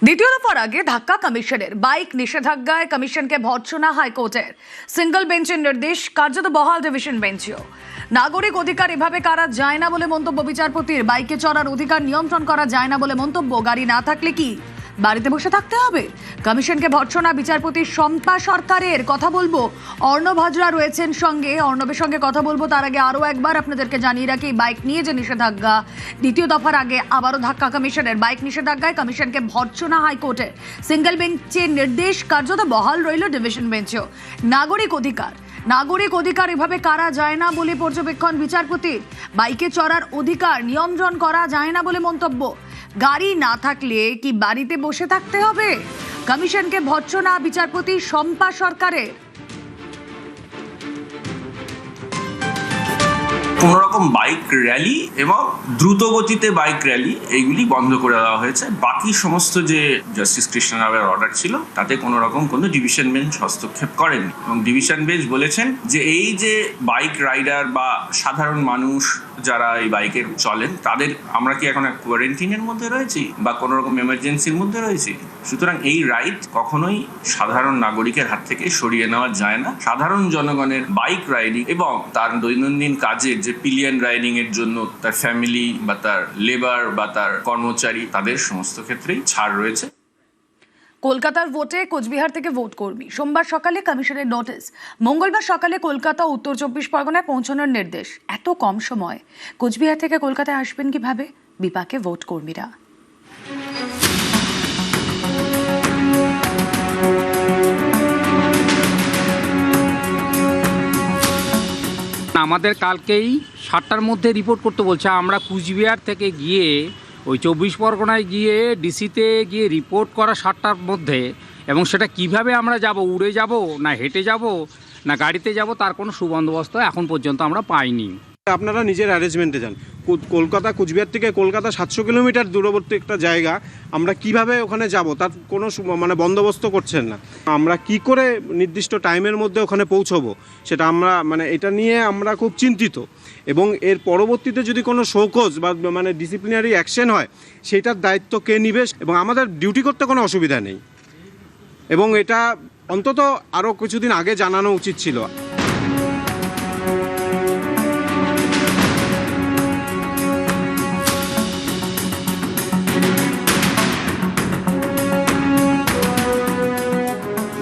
দ্বিতীয় দফার আগে ধাক্কা কমিশনের, বাইক নিষেধাজ্ঞায় কমিশনকে ভর্ৎসনা হাইকোর্টের। সিঙ্গল বেঞ্চের নির্দেশ, কার্যত বহাল ডিভিশন বেঞ্চেও। নাগরিক অধিকার এভাবে কারা যায় না বলে মন্তব্য বিচারপতির। বাইকে চড়ার অধিকার নিয়ন্ত্রণ করা যায় না বলে মন্তব্য। গাড়ি না থাকলে কি বাড়িতে বসে থাকতে হবে? কমিশনকে ভর্ৎসনা বিচারপতি শম্পা সরকারের। কথা বলবো, অর্ণব হাজরা রয়েছেন সঙ্গে, অর্ণবের সঙ্গে কথা বলবো। তার আগে আরো একবার আপনাদেরকে জানিয়ে রাখি, বাইক নিয়ে যে নিষেধাজ্ঞা, দ্বিতীয় দফার আগে আবারও ধাক্কা কমিশনের। বাইক নিষেধাজ্ঞায় কমিশনকে ভর্ৎসনা হাইকোর্টের। সিঙ্গল বেঞ্চের নির্দেশ, কার্যত বহাল রইল ডিভিশন বেঞ্চেও। নাগরিক অধিকার এভাবে কারা যায় না বলে পর্যবেক্ষণ বিচারপতির। বাইকে চড়ার অধিকার নিয়ন্ত্রণ করা যায় না বলে মন্তব্য। গাড়ি না থাকলে কি বাড়িতে বসে থাকতে হবে? কমিশনকে ভর্ৎসনা বিচারপতি শম্পা সরকারের। কোন রকম বাইক র্যালি এবং দ্রুত গতিতে বাইক র্যালি এইগুলি বন্ধ করে দেওয়া হয়েছে। বাকি সমস্ত যে জাস্টিস কৃষ্ণ রাওয়ের অর্ডার ছিল তাতে কোনো রকম কোনো ডিভিশন বেঞ্চ হস্তক্ষেপ করেনি এবং ডিভিশন বেঞ্চ বলেছেন যে এই যে বাইক রাইডার বা সাধারণ মানুষ যারা এই বাইকের চলেন তাদের আমরা কি এখন কোয়ারেন্টিনের মধ্যে রয়েছি বা কোনো রকম এমার্জেন্সির মধ্যে রয়েছি? সুতরাং এই রাইট কখনোই সাধারণ নাগরিকের হাত থেকে সরিয়ে নেওয়া যায় না। সাধারণ জনগণের বাইক রাইডিং এবং তার দৈনন্দিন কাজের যে পিলিয়ন রাইডিং এর জন্য তার ফ্যামিলি বা তার লেবার বা তার কর্মচারী তাদের সমস্ত ক্ষেত্রেই ছাড় রয়েছে। কলকাতার ভোটে কোচবিহার থেকে ভোট কর্মী। সোমবার সকালে কমিশনের নোটিশ, মঙ্গলবার সকালে কলকাতা উত্তর 24 পরগনায় পৌঁছানোর নির্দেশ। এত কম সময় কোচবিহার থেকে কলকাতায় আসবেন কিভাবে বিপাকে ভোট কর্মীরা? আমাদের কালকেই 7টার মধ্যে রিপোর্ট করতে বলছে। আমরা কুচবিহার থেকে গিয়ে ওই 24 পরগনায় গিয়ে ডিসিতে গিয়ে রিপোর্ট করা 7টার মধ্যে, এবং সেটা কিভাবে আমরা যাব, উড়ে যাব না হেঁটে যাব না গাড়িতে যাব, তার কোনো সুবন্দোবস্ত এখন পর্যন্ত আমরা পাইনি। আপনারা নিজের অ্যারেঞ্জমেন্টে যান। কলকাতা কুচবিহার থেকে কলকাতা 700 কিলোমিটার দূরবর্তী একটা জায়গা, আমরা কিভাবে ওখানে যাব তার কোনো বন্দোবস্ত করছেন না। আমরা কি করে নির্দিষ্ট টাইমের মধ্যে ওখানে পৌঁছবো সেটা আমরা এটা নিয়ে আমরা খুব চিন্তিত, এবং এর পরবর্তীতে যদি কোনো শোকজ বা ডিসিপ্লিনারি অ্যাকশন হয় সেটার দায়িত্ব কে নিবে? এবং আমাদের ডিউটি করতে কোনো অসুবিধা নেই, এবং এটা অন্তত আরও কিছুদিন আগে জানানো উচিত ছিল।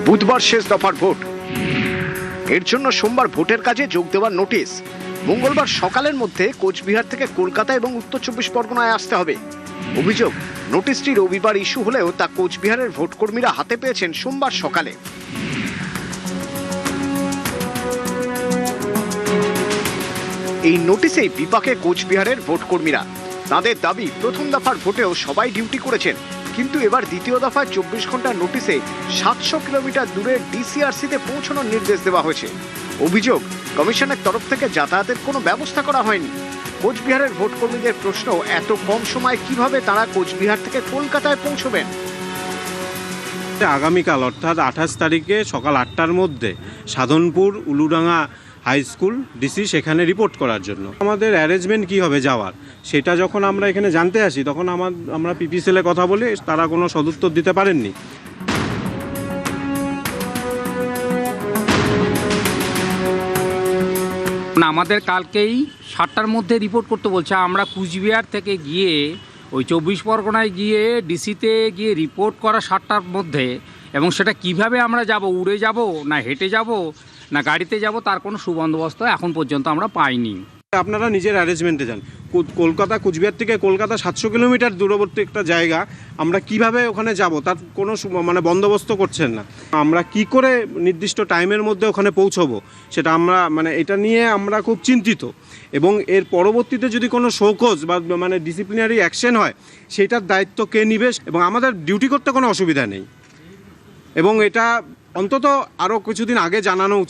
বুধবার শেষ দফার ভোট, এর জন্য সোমবার ভোটের কাজে যোগ দেওয়ার নোটিশ। মঙ্গলবার সকালের মধ্যে কোচবিহার থেকে কলকাতা এবং উত্তর 24 পরগনায় আসতে হবে। অভিযোগ, নোটিশটি রবিবার ইস্যু হলেও তা কোচবিহারের ভোটকর্মীরা হাতে পেয়েছেন সোমবার সকালে। এই নোটিশেই বিপাকে কোচবিহারের ভোটকর্মীরা। তাদের দাবি, প্রথম দফার ভোটেও সবাই ডিউটি করেছেন, কিন্তু এবার দ্বিতীয় দফায় 24 ঘন্টার নোটিশে 700 কিলোমিটার দূরে ডিসিআরসিতে পৌঁছানোর নির্দেশ দেওয়া হয়েছে। অভিযোগ, কমিশনের তরফ থেকে যাতায়াতের কোনো ব্যবস্থা করা হয়নি। কোচবিহারের ভোটকর্মীদের প্রশ্ন, এত কম সময় কিভাবে তারা কোচবিহার থেকে কলকাতায় পৌঁছবেন? আগামীকাল অর্থাৎ 28 তারিখে সকাল 8টার মধ্যে Sadhanpur Uludanga high school DC সেখানে রিপোর্ট করার জন্য। আমাদের অ্যারেঞ্জমেন্ট কী হবে যাওয়ার, সেটা যখন আমরা এখানে জানতে আসি তখন আমরা পিপিসেলে কথা বলে তারা কোনো সদুত্তর দিতে পারেননি। আমাদের কালকেই 7টার মধ্যে রিপোর্ট করতে বলছে। আমরা কুচবিহার থেকে গিয়ে ওই 24 পরগনায় গিয়ে ডিসিতে গিয়ে রিপোর্ট করা 7টার মধ্যে, এবং সেটা কিভাবে আমরা যাব, উড়ে যাব না হেঁটে যাব না গাড়িতে যাব, তার কোনো সুবন্দোবস্ত এখন পর্যন্ত আমরা পাইনি। আপনারা নিজের অ্যারেঞ্জমেন্টে যান। কলকাতা কুচবিহার থেকে কলকাতা 700 কিলোমিটার দূরবর্তী একটা জায়গা, আমরা কিভাবে ওখানে যাব তার কোনো বন্দোবস্ত করছেন না। আমরা কি করে নির্দিষ্ট টাইমের মধ্যে ওখানে পৌঁছবো সেটা আমরা এটা নিয়ে আমরা খুব চিন্তিত, এবং এর পরবর্তীতে যদি কোনো শোকজ বা ডিসিপ্লিনারি অ্যাকশন হয় সেটার দায়িত্ব কে নিবে? এবং আমাদের ডিউটি করতে কোনো অসুবিধা নেই, এবং এটা অন্তত আরও কিছুদিন আগে জানানো উচিত।